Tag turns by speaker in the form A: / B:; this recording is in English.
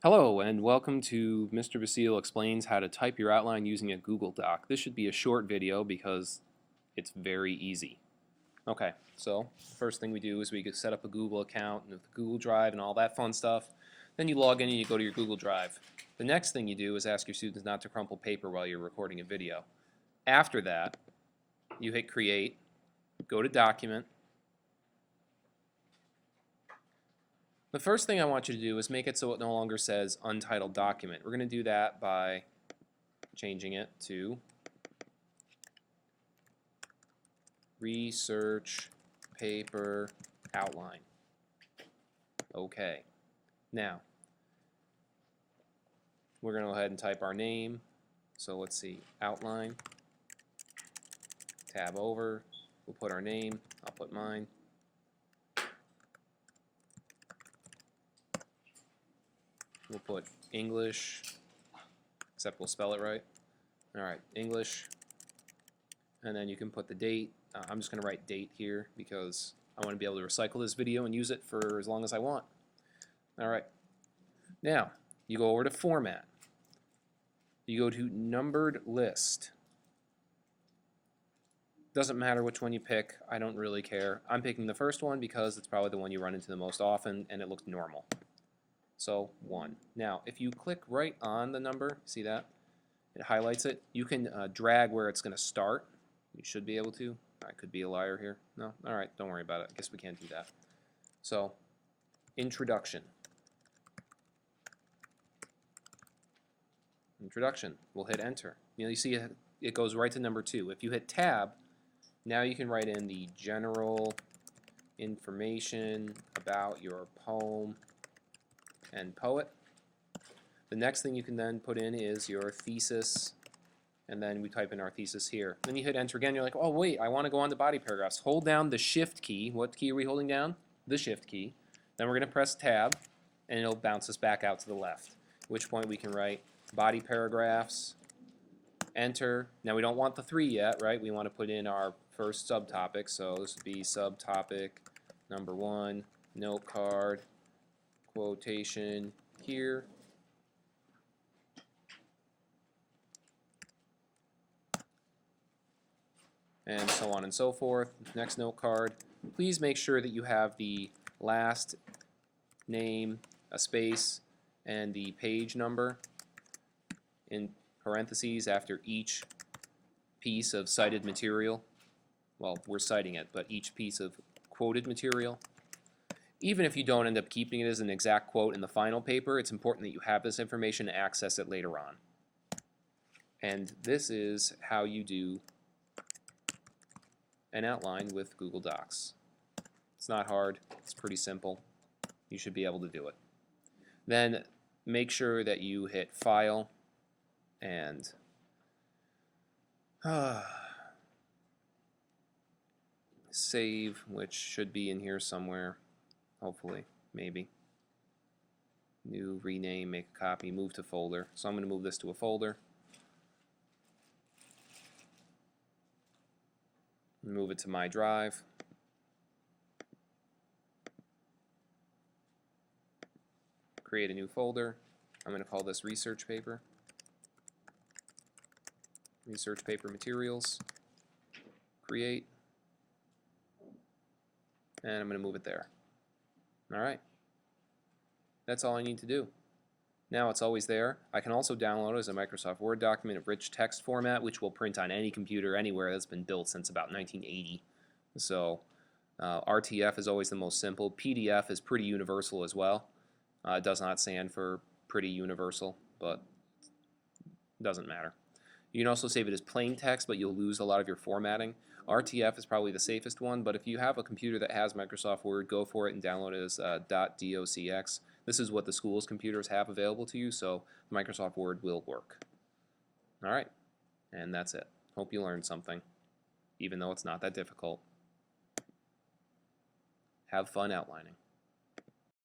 A: Hello and welcome to Mr. Basile explains how to type your outline using a Google Doc. This should be a short video because it's very easy. Okay, so the first thing we do is we set up a Google account with Google Drive and all that fun stuff. Then you log in and you go to your Google Drive. The next thing you do is ask your students not to crumple paper while you're recording a video. After that, you hit Create, go to Document. The first thing I want you to do is make it so it no longer says Untitled Document. We're going to do that by changing it to Research Paper Outline. Okay. Now, we're going to go ahead and type our name. So let's see, Outline. Tab over. We'll put our name. I'll put mine. We'll put English, except we'll spell it right. Alright, English. And then you can put the date. I'm just going to write date here because I want to be able to recycle this video and use it for as long as I want. Alright. Now, you go over to Format. You go to Numbered List. Doesn't matter which one you pick. I don't really care. I'm picking the first one because it's probably the one you run into the most often and it looks normal. So 1. Now, if you click right on the number, see that? It highlights it. You can drag where it's going to start. You should be able to. I could be a liar here. No? Alright, don't worry about it. I guess we can't do that. So, Introduction. Introduction. We'll hit Enter. You see it goes right to number 2. If you hit Tab, now you can write in the general information about your poem and poet. The next thing you can then put in is your thesis, and then we type in our thesis here. Then you hit Enter again. You're like, oh wait, I want to go on to body paragraphs. Hold down the Shift key. What key are we holding down? The Shift key. Then we're going to press Tab, and it'll bounce us back out to the left. At which point we can write body paragraphs. Enter. Now we don't want the 3 yet, right? We want to put in our first subtopic. So this would be subtopic number 1, note card, quotation here. And so on and so forth. Next note card. Please make sure that you have the last name, a space, and the page number in parentheses after each piece of cited material. Well, we're citing it, but each piece of quoted material. Even if you don't end up keeping it as an exact quote in the final paper, it's important that you have this information to access it later on. And this is how you do an outline with Google Docs. It's not hard. It's pretty simple. You should be able to do it. Then make sure that you hit File and Save, which should be in here somewhere. Hopefully, maybe. New, rename, make a copy, move to folder. So I'm going to move this to a folder. Move it to my drive. Create a new folder. I'm going to call this Research Paper. Research Paper Materials. Create. And I'm going to move it there. Alright, that's all I need to do. Now it's always there. I can also download it as a Microsoft Word document of rich text format, which will print on any computer anywhere that's been built since about 1980. So RTF is always the most simple. PDF is pretty universal as well. It does not stand for pretty universal, but it doesn't matter. You can also save it as plain text, but you'll lose a lot of your formatting. RTF is probably the safest one, but if you have a computer that has Microsoft Word, go for it and download it as .docx. This is what the school's computers have available to you, so Microsoft Word will work. Alright, and that's it. Hope you learned something, even though it's not that difficult. Have fun outlining.